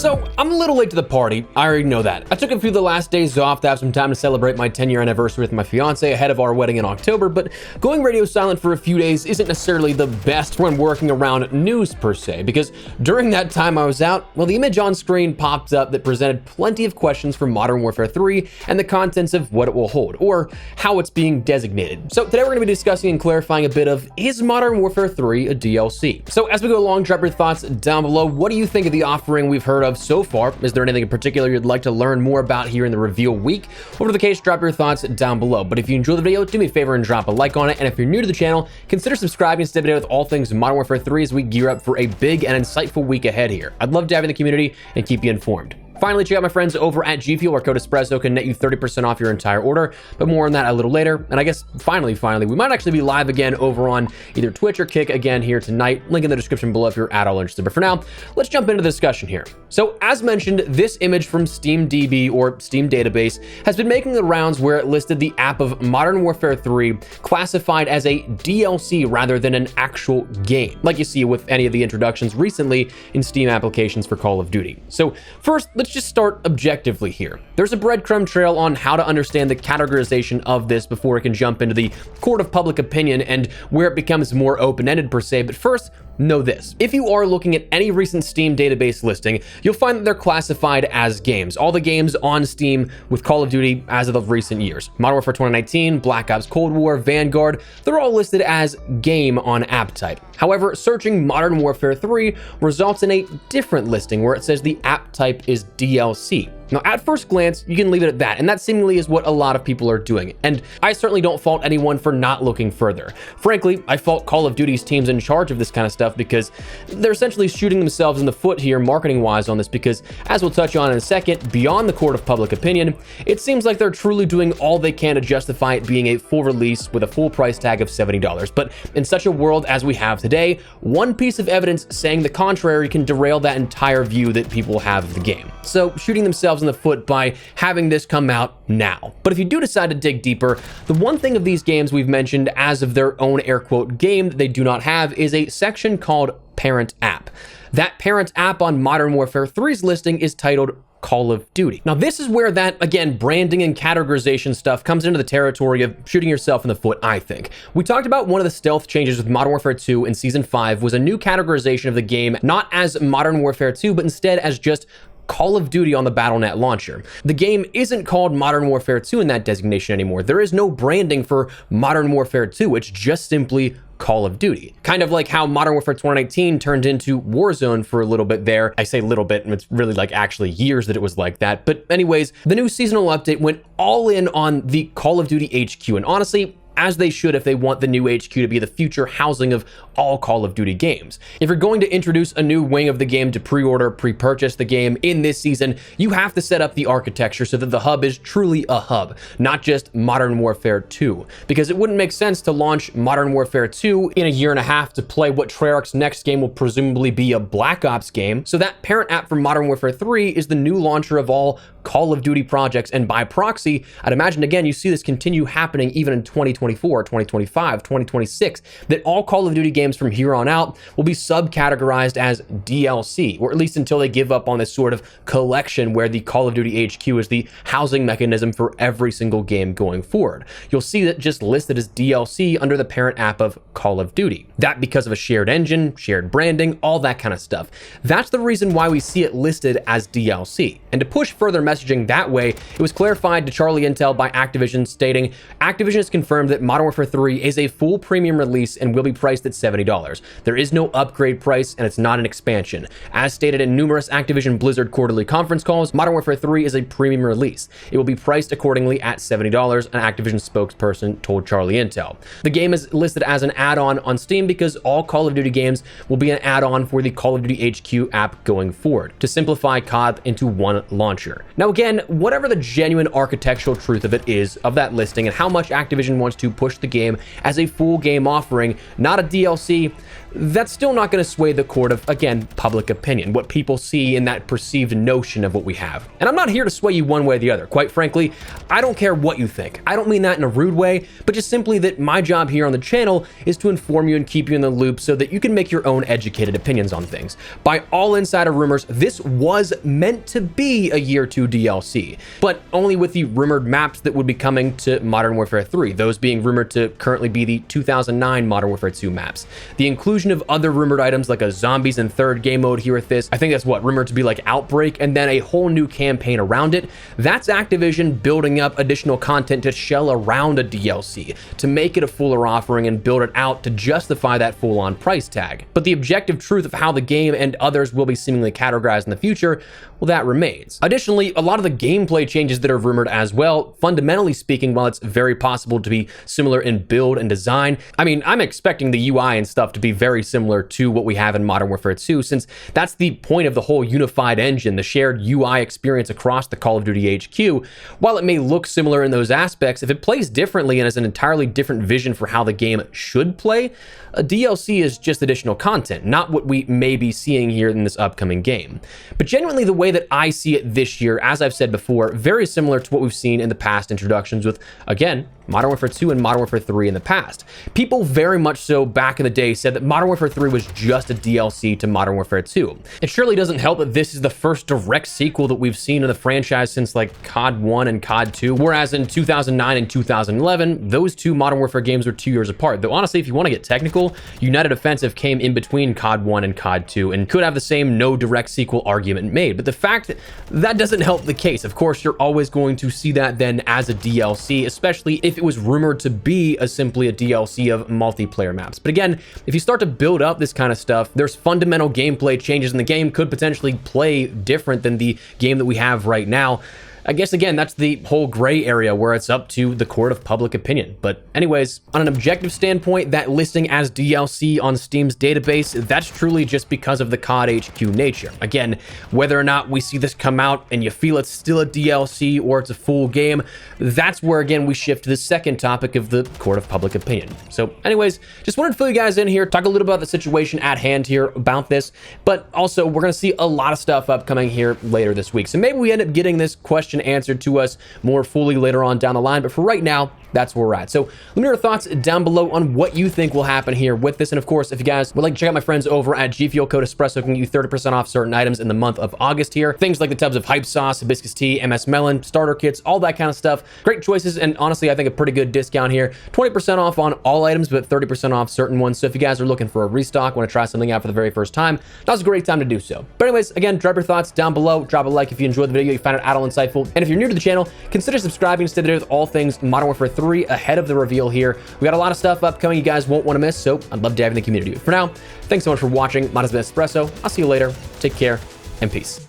So, I'm a little late to the party, I already know that. I took a few of the last days off to have some time to celebrate my 10-year anniversary with my fiance ahead of our wedding in October, but going radio silent for a few days isn't necessarily the best when working around news per se, because during that time I was out, well, the image on screen popped up that presented plenty of questions for Modern Warfare 3 and the contents of what it will hold, or how it's being designated. So today we're going to be discussing and clarifying a bit of, is Modern Warfare 3 a DLC? So as we go along, drop your thoughts down below. What do you think of the offering we've heard of so far? Is there anything in particular you'd like to learn more about here in the reveal week? Whatever the case, drop your thoughts down below. But if you enjoyed the video, do me a favor and drop a like on it. And if you're new to the channel, consider subscribing to stay up to date with all things Modern Warfare 3 as we gear up for a big and insightful week ahead here. I'd love to have you in the community and keep you informed. Finally, check out my friends over at G Fuel, where code Espresso can net you 30% off your entire order, but more on that a little later. And I guess finally, we might actually be live again over on either Twitch or Kick again here tonight. Link in the description below if you're at all interested. But for now, let's jump into the discussion here. So as mentioned, this image from SteamDB or Steam Database has been making the rounds where it listed the app of Modern Warfare 3 classified as a DLC rather than an actual game, like you see with any of the introductions recently in Steam applications for Call of Duty. So first, let's just start objectively here. There's a breadcrumb trail on how to understand the categorization of this before it can jump into the court of public opinion and where it becomes more open-ended per se. But first, know this. If you are looking at any recent Steam database listing, you'll find that they're classified as games. All the games on Steam with Call of Duty as of recent years. Modern Warfare 2019, Black Ops Cold War, Vanguard, they're all listed as game on app type. However, searching Modern Warfare 3 results in a different listing where it says the app type is DLC. Now, at first glance, you can leave it at that, and that seemingly is what a lot of people are doing. And I certainly don't fault anyone for not looking further. Frankly, I fault Call of Duty's teams in charge of this kind of stuff because they're essentially shooting themselves in the foot here marketing-wise on this because, as we'll touch on in a second, beyond the court of public opinion, it seems like they're truly doing all they can to justify it being a full release with a full price tag of $70. But in such a world as we have today, one piece of evidence saying the contrary can derail that entire view that people have of the game. So shooting themselves in the foot by having this come out now. But if you do decide to dig deeper, the one thing of these games we've mentioned as of their own air quote game that they do not have is a section called Parent App. That Parent App on Modern Warfare 3's listing is titled Call of Duty. Now, this is where that, again, branding and categorization stuff comes into the territory of shooting yourself in the foot, I think. We talked about one of the stealth changes with Modern Warfare 2 in Season 5 was a new categorization of the game, not as Modern Warfare 2, but instead as just Call of Duty on the Battle.net launcher. The game isn't called Modern Warfare 2 in that designation anymore. There is no branding for Modern Warfare 2. It's just simply Call of Duty. Kind of like how Modern Warfare 2019 turned into Warzone for a little bit there. I say little bit, and it's really like actually years that it was like that. But anyways, the new seasonal update went all in on the Call of Duty HQ, and honestly, as they should if they want the new HQ to be the future housing of all Call of Duty games. If you're going to introduce a new wing of the game to pre-order, pre-purchase the game in this season, you have to set up the architecture so that the hub is truly a hub, not just Modern Warfare 2. Because it wouldn't make sense to launch Modern Warfare 2 in a year and a half to play what Treyarch's next game will presumably be a Black Ops game. So that parent app for Modern Warfare 3 is the new launcher of all Call of Duty projects, and by proxy, I'd imagine again you see this continue happening even in 2024, 2025, 2026, that all Call of Duty games from here on out will be subcategorized as DLC, or at least until they give up on this sort of collection where the Call of Duty HQ is the housing mechanism for every single game going forward. You'll see that just listed as DLC under the parent app of Call of Duty. That because of a shared engine, shared branding, all that kind of stuff. That's the reason why we see it listed as DLC. And to push further messaging that way, it was clarified to Charlie Intel by Activision, stating, Activision has confirmed that Modern Warfare 3 is a full premium release and will be priced at $70. There is no upgrade price and it's not an expansion. As stated in numerous Activision Blizzard quarterly conference calls, Modern Warfare 3 is a premium release. It will be priced accordingly at $70, an Activision spokesperson told Charlie Intel. The game is listed as an add-on on Steam because all Call of Duty games will be an add-on for the Call of Duty HQ app going forward, to simplify COD into one launcher. Now again, whatever the genuine architectural truth of it is, of that listing, and how much Activision wants to push the game as a full game offering, not a DLC, that's still not going to sway the court of, again, public opinion, what people see in that perceived notion of what we have. And I'm not here to sway you one way or the other. Quite frankly, I don't care what you think. I don't mean that in a rude way, but just simply that my job here on the channel is to inform you and keep you in the loop so that you can make your own educated opinions on things. By all insider rumors, this was meant to be a Year 2 DLC, but only with the rumored maps that would be coming to Modern Warfare 3, those being rumored to currently be the 2009 Modern Warfare 2 maps. The inclusion of other rumored items like a zombies and third game mode here with this, I think that's what, rumored to be like Outbreak, and then a whole new campaign around it. That's Activision building up additional content to shell around a DLC, to make it a fuller offering and build it out to justify that full-on price tag. But the objective truth of how the game and others will be seemingly categorized in the future, well, that remains. Additionally, a lot of the gameplay changes that are rumored as well, fundamentally speaking, while it's very possible to be similar in build and design, I mean, I'm expecting the UI and stuff to be very similar to what we have in Modern Warfare 2, since that's the point of the whole unified engine, the shared UI experience across the Call of Duty HQ. While it may look similar in those aspects, if it plays differently and has an entirely different vision for how the game should play, a DLC is just additional content, not what we may be seeing here in this upcoming game. But genuinely, the way that I see it this year, as I've said before, very similar to what we've seen in the past introductions with, again, Modern Warfare 2 and Modern Warfare 3 in the past. People very much so back in the day said that Modern Warfare 3 was just a DLC to Modern Warfare 2. It surely doesn't help that this is the first direct sequel that we've seen in the franchise since like COD 1 and COD 2, whereas in 2009 and 2011, those two Modern Warfare games were 2 years apart. Though honestly, if you want to get technical, United Offensive came in between COD 1 and COD 2 and could have the same no direct sequel argument made. But the fact that doesn't help the case. Of course, you're always going to see that then as a DLC, especially if it was rumored to be simply a DLC of multiplayer maps. But again, if you start to build up this kind of stuff, there's fundamental gameplay changes in the game could potentially play different than the game that we have right now. I guess, again, that's the whole gray area where it's up to the court of public opinion. But anyways, on an objective standpoint, that listing as DLC on Steam's database, that's truly just because of the COD HQ nature. Again, whether or not we see this come out and you feel it's still a DLC or it's a full game, that's where, again, we shift to the second topic of the court of public opinion. So anyways, just wanted to fill you guys in here, talk a little about the situation at hand here about this, but also we're going to see a lot of stuff upcoming here later this week. So maybe we end up getting this question answered to us more fully later on down the line, but for right now, that's where we're at. So let me know your thoughts down below on what you think will happen here with this. And of course, if you guys would like to check out my friends over at G Fuel, code Espresso can get you 30% off certain items in the month of August here. Things like the tubs of hype sauce, hibiscus tea, MS melon, starter kits, all that kind of stuff. Great choices, and honestly, I think a pretty good discount here. 20% off on all items, but 30% off certain ones. So if you guys are looking for a restock, want to try something out for the very first time, now's a great time to do so. But anyways, again, drop your thoughts down below. Drop a like if you enjoyed the video, you found it at all insightful. And if you're new to the channel, consider subscribing to stay there with all things Modern Warfare 3 ahead of the reveal here. We got a lot of stuff upcoming you guys won't want to miss, so I'd love to have you in the community. For now, thanks so much for watching. Mine has been Espresso. I'll see you later. Take care and peace.